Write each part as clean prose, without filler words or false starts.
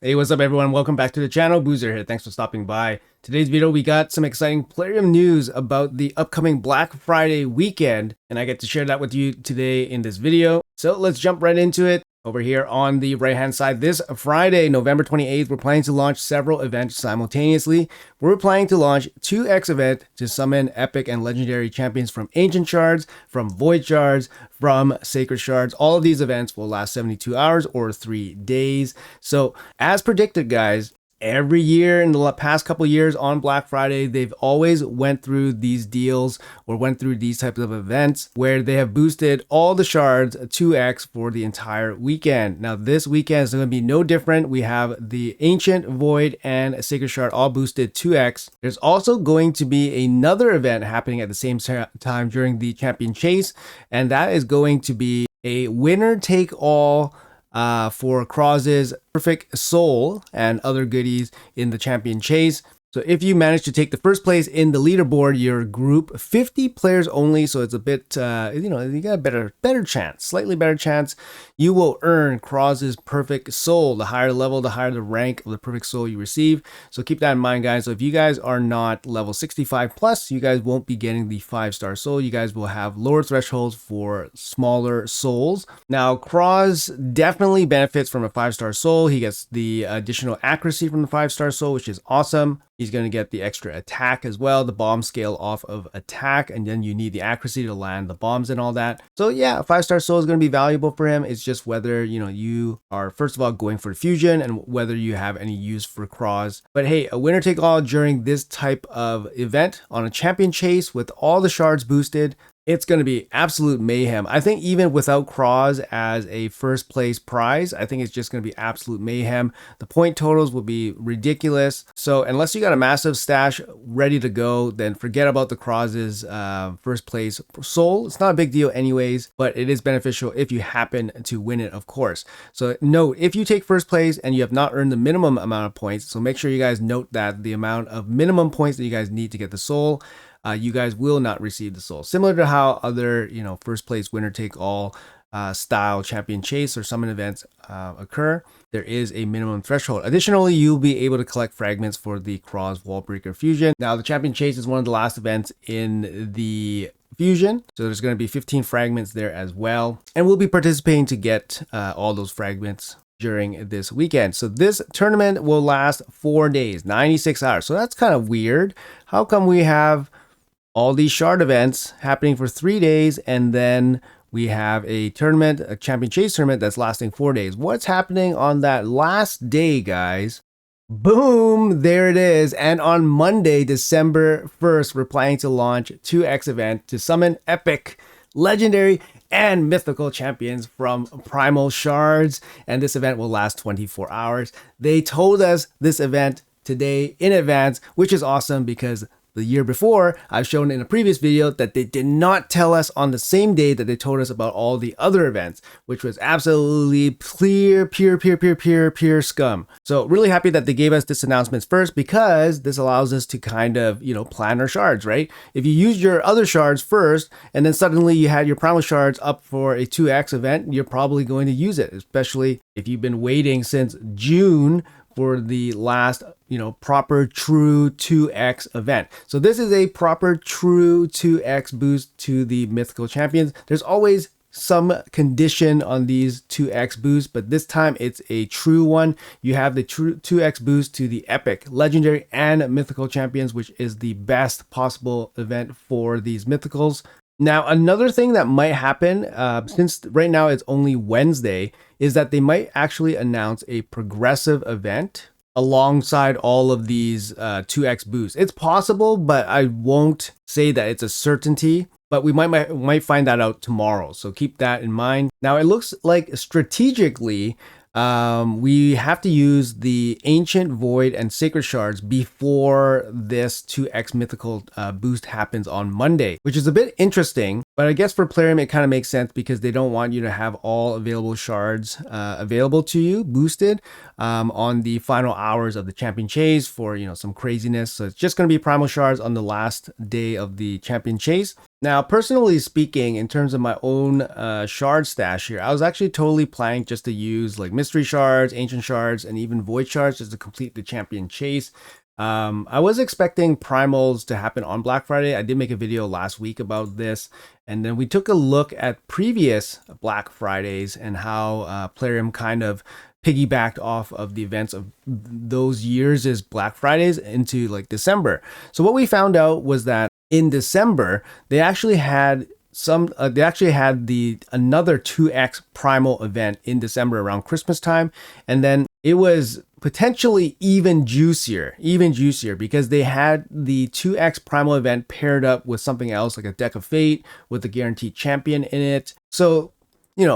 Hey, what's up everyone? Welcome back to the channel. Boozer here. Thanks for stopping by. Today's video, we got some exciting Plarium news about the upcoming Black Friday weekend, and I get to share that with you today in this video. So let's jump right into it. Over here on the right hand side, this Friday, November 28th, we're planning to launch several events simultaneously. We're planning to launch 2x event to summon epic and legendary champions from ancient shards, from void shards, from sacred shards. All of these events will last 72 hours or 3 days. So as predicted, guys, every year in the past couple years on Black Friday, they've always went through these deals or went through these types of events where they have boosted all the shards 2x for the entire weekend. Now this weekend is going to be no different. We have the ancient, void, and sacred shard all boosted 2x. There's also going to be another event happening at the same time during the champion chase, and that is going to be a winner take all for Kroz's perfect soul and other goodies in the champion chase. So if you manage to take the first place in the leaderboard, your group 50 players only, so it's a bit you got a better chance, slightly better chance. You will earn Kroz's perfect soul. The higher level, the higher the rank of the perfect soul you receive. So keep that in mind, guys. So if you guys are not level 65 plus, you guys won't be getting the 5-star soul. You guys will have lower thresholds for smaller souls. Now Kroz definitely benefits from a 5-star soul. He gets the additional accuracy from the 5-star soul, which is awesome. He's going to get the extra attack as well, the bomb scale off of attack, and then you need the accuracy to land the bombs and all that. So yeah, a 5-star soul is going to be valuable for him. It's just whether, you are first of all going for the fusion and whether you have any use for Kroz. But hey, a winner take all during this type of event on a champion chase with all the shards boosted, it's going to be absolute mayhem. I think even without Kroz as a first place prize, I think it's just going to be absolute mayhem. The point totals will be ridiculous. So unless you got a massive stash ready to go, then forget about the Kroz's first place soul. It's not a big deal anyways, but it is beneficial if you happen to win it, of course. So note, if you take first place and you have not earned the minimum amount of points, so make sure you guys note that the amount of minimum points that you guys need to get the soul, you guys will not receive the soul. Similar to how other, first place winner take all style champion chase or summon events occur, there is a minimum threshold. Additionally, you'll be able to collect fragments for the Kroz Wallbreaker fusion. Now, the champion chase is one of the last events in the fusion, so there's going to be 15 fragments there as well, and we'll be participating to get all those fragments during this weekend. So this tournament will last 4 days, 96 hours. So that's kind of weird. How come we have all these shard events happening for 3 days, and then we have a tournament, a champion chase tournament that's lasting 4 days? What's happening on that last day, guys? Boom, there it is. And on Monday, December 1st, we're planning to launch 2x event to summon epic, legendary, and mythical champions from primal shards. And this event will last 24 hours. They told us this event today in advance, which is awesome because the year before, I've shown in a previous video that they did not tell us on the same day that they told us about all the other events, which was absolutely pure scum. So really happy that they gave us this announcement first, because this allows us to kind of, plan our shards, right? If you use your other shards first, and then suddenly you had your primal shards up for a 2x event, you're probably going to use it, especially if you've been waiting since June for the last, proper true 2x event. So this is a proper true 2x boost to the mythical champions. There's always some condition on these 2x boosts, but this time it's a true one. You have the true 2x boost to the epic, legendary, and mythical champions, which is the best possible event for these mythicals. Now, another thing that might happen, since right now it's only Wednesday, is that they might actually announce a progressive event alongside all of these 2x boosts. It's possible, but I won't say that it's a certainty. But we might find that out tomorrow. So keep that in mind. Now, it looks like strategically, we have to use the ancient, void, and sacred shards before this 2x mythical boost happens on Monday, which is a bit interesting. But I guess for Plarium, it kind of makes sense because they don't want you to have all available shards available to you boosted on the final hours of the champion chase for some craziness. So it's just going to be primal shards on the last day of the champion chase. Now, personally speaking, in terms of my own shard stash here, I was actually totally planning just to use like mystery shards, ancient shards, and even void shards just to complete the champion chase. I was expecting primals to happen on Black Friday. I did make a video last week about this, and then we took a look at previous Black Fridays and how Plarium kind of piggybacked off of the events of those years' as Black Fridays into like December. So what we found out was that in December, they actually had the another 2x primal event in December around Christmas time, and then it was potentially even juicier because they had the 2x primal event paired up with something else like a deck of fate with a guaranteed champion in it. So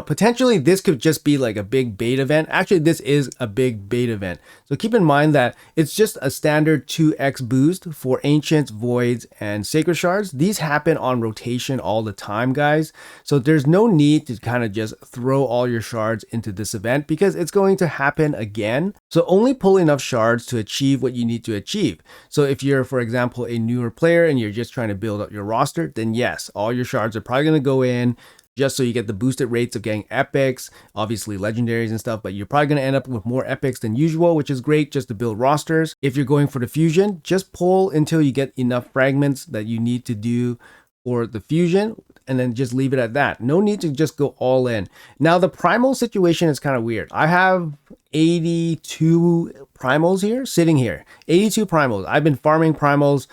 potentially this could just be like a big bait event. Actually, this is a big bait event. So keep in mind that it's just a standard 2x boost for ancients, voids, and sacred shards. These happen on rotation all the time, guys. So there's no need to kind of just throw all your shards into this event because it's going to happen again. So only pull enough shards to achieve what you need to achieve. So if you're, for example, a newer player and you're just trying to build up your roster, then yes, all your shards are probably going to go in just so you get the boosted rates of getting epics, obviously legendaries and stuff, but you're probably going to end up with more epics than usual, which is great just to build rosters. If you're going for the fusion, just pull until you get enough fragments that you need to do for the fusion, and then just leave it at that. No need to just go all in. Now, the primal situation is kind of weird. I have 82 primals here, sitting here. 82 primals. I've been farming primals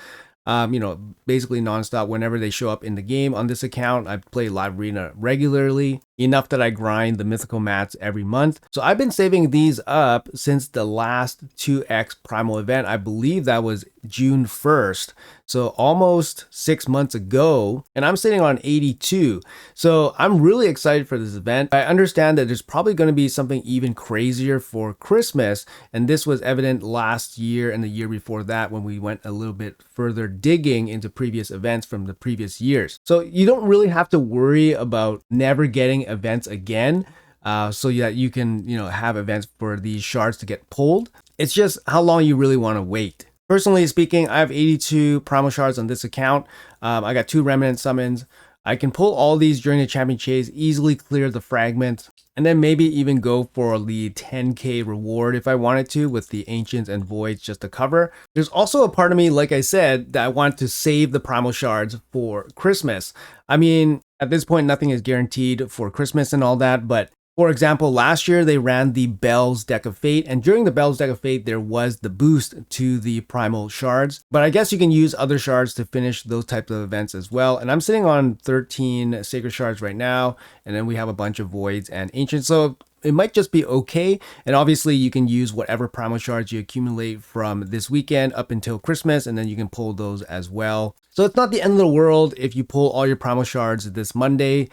basically nonstop whenever they show up in the game. On this account, I play live arena regularly, enough that I grind the mythical mats every month. So I've been saving these up since the last 2x primal event. I believe that was June 1st. So almost 6 months ago, and I'm sitting on 82. So I'm really excited for this event. I understand that there's probably going to be something even crazier for Christmas. And this was evident last year and the year before that when we went a little bit further digging into previous events from the previous years. So you don't really have to worry about never getting events again, so that you can have events for these shards to get pulled. It's just how long you really want to wait. Personally speaking, I have 82 primal shards on this account. I got 2 remnant summons. I can pull all these during the champion chase, easily clear the fragment, and then maybe even go for the 10k reward if I wanted to with the ancients and voids just to cover. There's also a part of me, like I said, that I want to save the primal shards for Christmas. I mean, at this point, nothing is guaranteed for Christmas and all that, but for example, last year they ran the Bell's Deck of Fate, and during the Bell's Deck of Fate, there was the boost to the primal shards. But I guess you can use other shards to finish those types of events as well. And I'm sitting on 13 sacred shards right now, and then we have a bunch of voids and ancients. So it might just be okay. And obviously you can use whatever primal shards you accumulate from this weekend up until Christmas, and then you can pull those as well. So it's not the end of the world if you pull all your primal shards this Monday.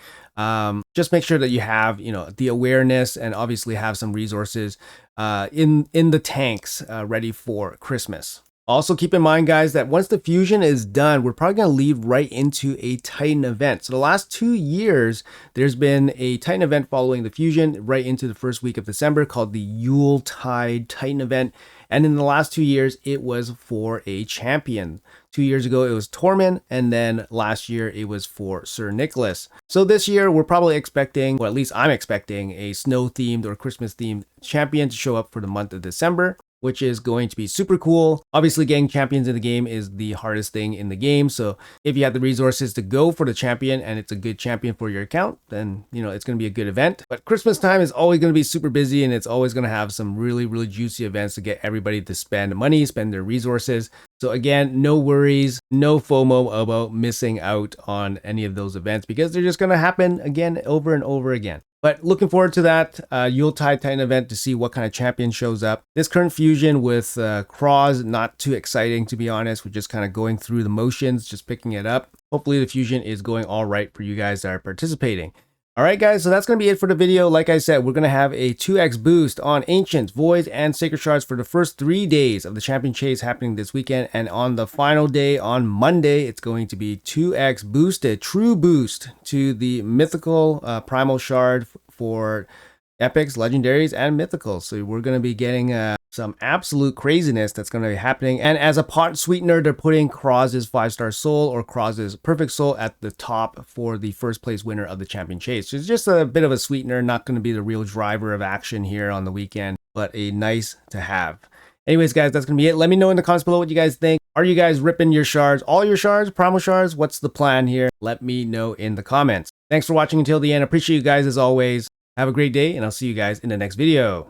Just make sure that you have, the awareness and obviously have some resources in the tanks ready for Christmas. Also keep in mind, guys, that once the fusion is done, we're probably going to lead right into a Titan event. So the last 2 years, there's been a Titan event following the fusion right into the first week of December called the Yuletide Titan event. And in the last 2 years, it was for a champion. 2 years ago, it was Tormund, and then last year, it was for Sir Nicholas. So this year, we're probably expecting, or at least I'm expecting, a snow-themed or Christmas-themed champion to show up for the month of December, which is going to be super cool. Obviously, getting champions in the game is the hardest thing in the game. So if you have the resources to go for the champion and it's a good champion for your account, then, it's going to be a good event. But Christmas time is always going to be super busy, and it's always going to have some really, really juicy events to get everybody to spend money, spend their resources. So again, no worries, no FOMO about missing out on any of those events because they're just going to happen again over and over again. But looking forward to that Yuletide Titan event to see what kind of champion shows up. This current fusion with Cross, not too exciting to be honest. We're just kind of going through the motions, just picking it up. Hopefully the fusion is going all right for you guys that are participating. All right, guys, so that's going to be it for the video. Like I said, we're going to have a 2x boost on Ancients, Voids, and Sacred Shards for the first 3 days of the Champion Chase happening this weekend. And on the final day, on Monday, it's going to be 2x boosted, true boost to the mythical Primal Shard for epics, legendaries, and mythicals. So we're going to be getting some absolute craziness that's going to be happening. And as a pot sweetener, they're putting Kroz's 5-star soul or Kroz's perfect soul at the top for the first place winner of the champion chase. So it's just a bit of a sweetener, not going to be the real driver of action here on the weekend, but a nice to have. Anyways, guys, that's going to be it. Let me know in the comments below what you guys think. Are you guys ripping your shards? All your shards? Primal shards? What's the plan here? Let me know in the comments. Thanks for watching until the end. Appreciate you guys as always. Have a great day, and I'll see you guys in the next video.